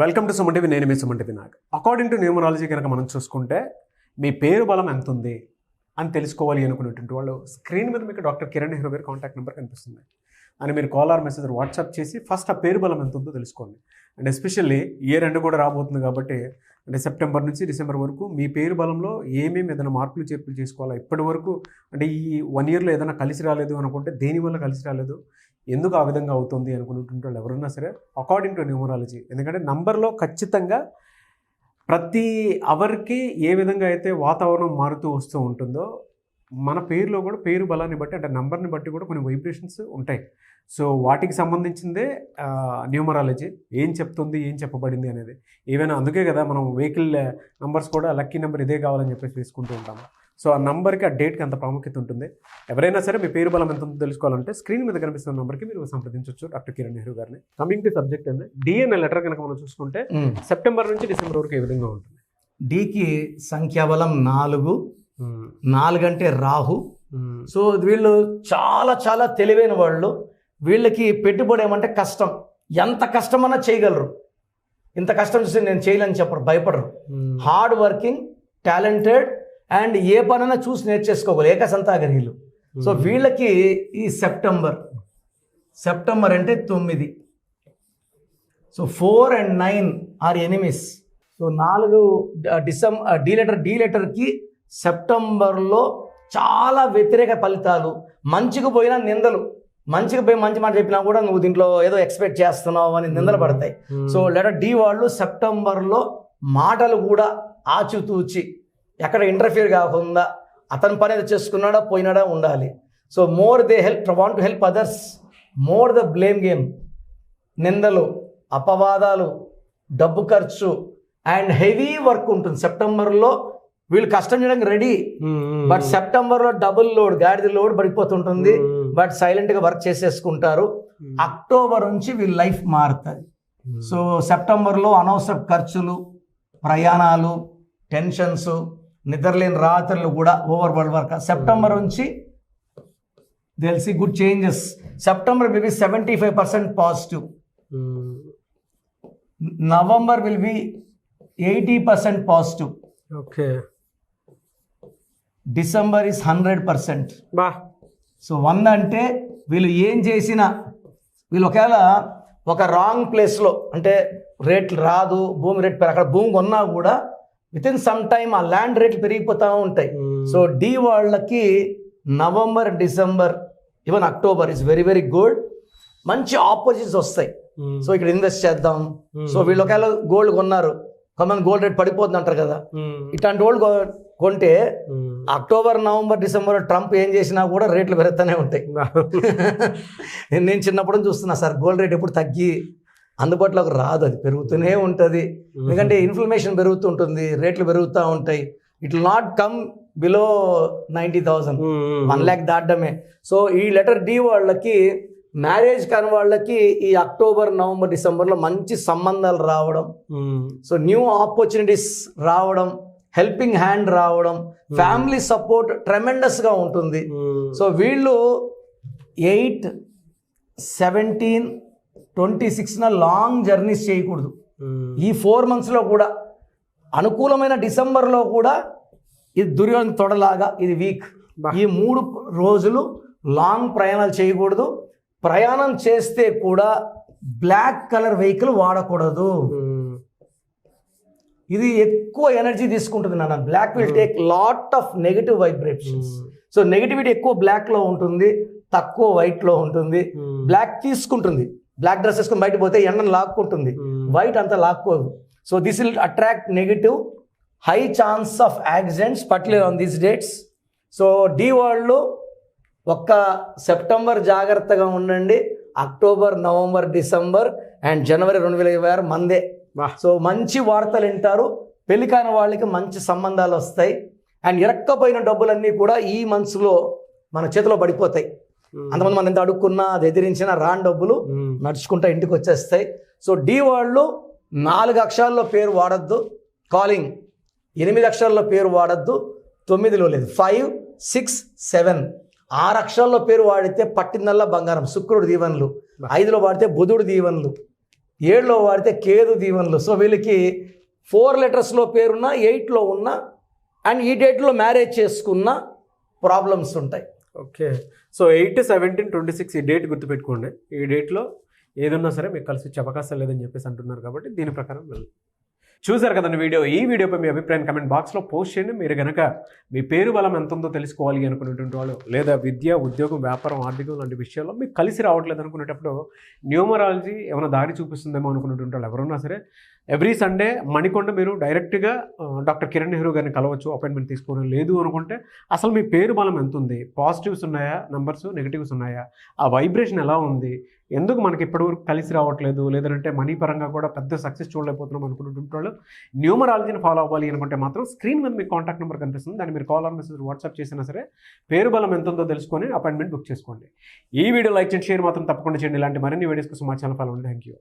Welcome to Suman TV. నేను మీ Suman TV Nag. According to numerology కనుక మనం చూసుకుంటే మీ పేరు బలం ఎంత ఉంది అని తెలుసుకోవాలి అనుకునేటువంటి వాళ్ళు స్క్రీన్ మీద మీకు డాక్టర్ కిరణ్ నెహ్రూ గారి కాంటాక్ట్ నెంబర్ కనిపిస్తుంది. అని మీరు కాల్ ఆర్ మెసేజ్ వాట్సాప్ చేసి ఫస్ట్ ఆ పేరు బలం ఎంత ఉందో తెలుసుకోండి. అండ్ ఎస్పెషల్లీ ఇయర్ ఎండ్ కూడా రాబోతుంది కాబట్టి అంటే సెప్టెంబర్ నుంచి డిసెంబర్ వరకు మీ పేరు బలంలో ఏమేమి ఏదైనా మార్పులు చేర్పులు చేసుకోవాలా, ఇప్పటి వరకు అంటే ఈ 1 yearలో ఏదైనా కలిసి రాలేదు అనుకుంటే దేనివల్ల కలిసి రాలేదు, ఎందుకు ఆ విధంగా అవుతుంది అనుకునేటువంటి వాళ్ళు ఎవరన్నా సరే అకార్డింగ్ టు న్యూమరాలజీ, ఎందుకంటే నంబర్లో ఖచ్చితంగా ప్రతి అవర్కి ఏ విధంగా అయితే వాతావరణం మారుతూ వస్తూ ఉంటుందో మన పేరులో కూడా పేరు బలాన్ని బట్టి అంటే నంబర్ని బట్టి కూడా కొన్ని వైబ్రేషన్స్ ఉంటాయి. సో వాటికి సంబంధించిందే న్యూమరాలజీ ఏం చెప్తుంది, ఏం చెప్పబడింది అనేది. ఏవైనా అందుకే కదా మనం వెహికల్ నంబర్స్ కూడా లక్కీ నెంబర్ ఇదే కావాలని చెప్పేసి తీసుకుంటూ ఉంటాము. సో ఆ నంబర్కి ఆ డేట్కి అంత ప్రాముఖ్యత ఉంటుంది. ఎవరైనా సరే మీ పేరు బలం ఎంత ఉందో తెలుసుకోవాలంటే స్క్రీన్ మీద కనిపిస్తున్న నెంబర్కి మీరు సంప్రదించవచ్చు డాక్టర్ కిరణ్ నెహ్రూ గారిని. కమింగ్ టు సబ్జెక్ట్ అంటే డి అనే లెటర్ కనుక మనం చూసుకుంటే సెప్టెంబర్ నుంచి డిసెంబర్ వరకు ఏ విధంగా ఉంటుంది? డికి సంఖ్యాబలం 4. 4 అంటే రాహు. సో వీళ్ళు చాలా చాలా తెలివైన వాళ్ళు. వీళ్ళకి పెట్టుబడి ఏమంటే కష్టం, ఎంత కష్టమన్నా చేయగలరు. ఇంత కష్టం చూసి నేను చేయలేని చెప్పరు, భయపడరు. హార్డ్ వర్కింగ్, టాలెంటెడ్ అండ్ ఏ పనైనా చూసి నేర్చేసుకోగలరు, ఏకసంతాగ్రహీలు. సో వీళ్ళకి ఈ సెప్టెంబర్ అంటే 9. So 4 and 9 are enemies. So 4 D లెటర్కి సెప్టెంబర్లో చాలా వ్యతిరేక ఫలితాలు. మంచిగా పోయినా నిందలు, మంచిగా పోయి మంచి మాట చెప్పినా కూడా నువ్వు దీంట్లో ఏదో ఎక్స్పెక్ట్ చేస్తున్నావు అని నిందలు పడతాయి. సో లెటర్ డి వాళ్ళు సెప్టెంబర్లో మాటలు కూడా ఆచితూచి ఎక్కడ ఇంటర్ఫియర్ కాకుండా అతని పని ఏదో చేసుకున్నాడా పోయినాడా ఉండాలి. So more they want to help others, more the blame game. నిందలు, అపవాదాలు, డబ్బు ఖర్చు అండ్ హెవీ వర్క్ ఉంటుంది సెప్టెంబర్లో. వీళ్ళు కష్టం చేయడానికి రెడీ, బట్ సెప్టెంబర్లో డబుల్ లోడ్, గాడిద లోడ్ పడిపోతుంటుంది. బట్ సైలెంట్గా వర్క్ చేసేసుకుంటారు. అక్టోబర్ నుంచి వీళ్ళ లైఫ్ మారుతుంది. సో సెప్టెంబర్లో అనవసర ఖర్చులు, ప్రయాణాలు, టెన్షన్స్, నిద్రలేని రాత్రులు కూడా ఓవర్ వరల్డ్ వర్క్. సెప్టెంబర్ నుంచి తెలిసి good changes. September will be 75% positive. November will be 80% positive. Okay. December is 100%. So 1 అంటే వీళ్ళు ఏం చేసినా, వీళ్ళు ఒకవేళ ఒక రాంగ్ ప్లేస్లో అంటే రేట్లు రాదు, భూమి రేట్ అక్కడ భూమి కొన్నా కూడా విత్ ఇన్ సమ్ టైమ్ ఆ ల్యాండ్ రేట్లు పెరిగిపోతూ ఉంటాయి. సో డి వాళ్ళకి November, December, even October is very very good. మంచి ఆపోజిట్స్ వస్తాయి. సో ఇక్కడ ఇన్వెస్ట్ చేద్దాం. సో వీళ్ళు ఒకవేళ గోల్డ్ కొన్నారు, కొంతమంది గోల్డ్ రేట్ పడిపోతుంది అంటారు కదా, ఇట్లాంటి వాళ్ళు కొంటే అక్టోబర్, నవంబర్, డిసెంబర్ ట్రంప్ ఏం చేసినా కూడా రేట్లు పెరుగుతూనే ఉంటాయి. నేను చిన్నప్పుడు చూస్తున్నా సార్, గోల్డ్ రేట్ ఎప్పుడు తగ్గి అందుబాటులోకి రాదు, అది పెరుగుతూనే ఉంటుంది. ఎందుకంటే ఇన్ఫ్లమేషన్ పెరుగుతుంటుంది, రేట్లు పెరుగుతూ ఉంటాయి. It will not come below 90,000, 1 lakh దాటమే. సో ఈ లెటర్ డి వాళ్ళకి, మ్యారేజ్ కాని వాళ్ళకి ఈ అక్టోబర్, నవంబర్, డిసెంబర్లో మంచి సంబంధాలు రావడం, సో న్యూ ఆపర్చునిటీస్ రావడం, హెల్పింగ్ హ్యాండ్ రావడం, ఫ్యామిలీ సపోర్ట్ ట్రెమెండస్గా ఉంటుంది. సో వీళ్ళు 8, 17, 26 లాంగ్ జర్నీస్ చేయకూడదు. ఈ 4 monthsలో కూడా అనుకూలమైన డిసెంబర్లో కూడా ఇది దుర్యోధన తొడలాగా ఇది వీక్. ఈ 3 రోజులు లాంగ్ ప్రయాణాలు చేయకూడదు. ప్రయాణం చేస్తే కూడా బ్లాక్ కలర్ వెహికల్ వాడకూడదు. ఇది ఎక్కువ ఎనర్జీ తీసుకుంటుంది నాన్న. Black will take lot of negative vibrations. So negativity ఎక్కువ బ్లాక్లో ఉంటుంది, తక్కువ వైట్లో ఉంటుంది. బ్లాక్ తీసుకుంటుంది, బ్లాక్ డ్రెస్ వేసుకొని బయట పోతే ఎండను లాక్కుంటుంది, వైట్ అంతా లాక్కోదు. So this will attract negative, high chance of accidents particular on these dates. So D వాళ్ళు ఒక్క సెప్టెంబర్ జాగ్రత్తగా ఉండండి. అక్టోబర్, నవంబర్, డిసెంబర్ అండ్ జనవరి 2026 మందే. సో మంచి వార్తలు వింటారు. పెళ్లి కాని వాళ్ళకి మంచి సంబంధాలు వస్తాయి. అండ్ ఇరక్కపోయిన డబ్బులన్నీ కూడా ఈ మంత్స్లో మన చేతిలో పడిపోతాయి. అంతమంది మనం ఎంత అడుక్కున్నా, అది ఎదిరించినా రాని డబ్బులు నడుచుకుంటా ఇంటికి వచ్చేస్తాయి. సో డి వాళ్ళు 4 అక్షరాల్లో పేరు వాడద్దు. కాలింగ్ 8 అక్షరాల్లో పేరు వాడద్దు. 9లో లేదు, 5, 6, 7 6 అక్షరాల్లో పేరు వాడితే పట్టిందల్లా బంగారం. శుక్రుడు దీవెనలు. 5లో వాడితే బుధుడు దీవెనలు. 7లో వాడితే కేతు దీవెనలు. సో వీళ్ళకి 4 లెటర్స్లో పేరున్న 8లో ఉన్న అండ్ ఈ డేట్లో మ్యారేజ్ చేసుకున్న ప్రాబ్లమ్స్ ఉంటాయి. ఓకే. సో 8, 17, 26 ఈ డేట్ గుర్తుపెట్టుకోండి. ఈ డేట్లో ఏదున్నా సరే మీకు కలిసి వచ్చే అవకాశం లేదని చెప్పేసి అంటున్నారు కాబట్టి దీని ప్రకారం వెళ్ళండి. చూసారు కదండి వీడియో. ఈ వీడియోపై మీ అభిప్రాయం కమెంట్ బాక్స్లో పోస్ట్ చేయండి. మీరు కనుక మీ పేరు బలం ఎంత ఉందో తెలుసుకోవాలి అనుకునేటువంటి వాళ్ళు, లేదా విద్య, ఉద్యోగం, వ్యాపారం, ఆర్థికం లాంటి విషయాల్లో మీకు కలిసి రావట్లేదు అనుకునేటప్పుడు న్యూమరాలజీ ఏమైనా దారి చూపిస్తుందేమో అనుకునేటువంటి వాళ్ళు ఎవరున్నా సరే ఎవ్రీ సండే మణికొండ మీరు డైరెక్ట్గా డాక్టర్ కిరణ్ నెహ్రూ గారిని కలవచ్చు, అపాయింట్మెంట్ తీసుకోవడం. లేదు అనుకుంటే అసలు మీ పేరు బలం ఎంత ఉంది, పాజిటివ్స్ ఉన్నాయా నంబర్స్, నెగిటివ్స్ ఉన్నాయా, ఆ వైబ్రేషన్ ఎలా ఉంది, ఎందుకు మనకి ఇప్పటివరకు కలిసి రావట్లేదు, లేదంటే మనీ పరంగా కూడా పెద్ద సక్సెస్ చూడలేకపోతున్నాం అనుకున్నటువంటి వాళ్ళు న్యూమరాలజీని ఫాలో అవ్వాలి అనుకుంటే మాత్రం స్క్రీన్ మీద మీకు కాంటాక్ట్ నెంబర్ కనిపిస్తుంది. దాన్ని మీరు కాల్ ఆర్ మెసేజ్ వాట్సాప్ చేసినా సరే పేరు బలం ఎంత ఉందో తెలుసుకొని అపాయింట్మెంట్ బుక్ చేసుకోండి. ఈ వీడియో లైక్ చేయండి, షేర్ మాత్రం తప్పకుండా చేయండి. ఇలాంటి మరిన్ని వీడియోస్ కోసం మా ఛానల్ ఫాలో అవ్వండి. Thank you.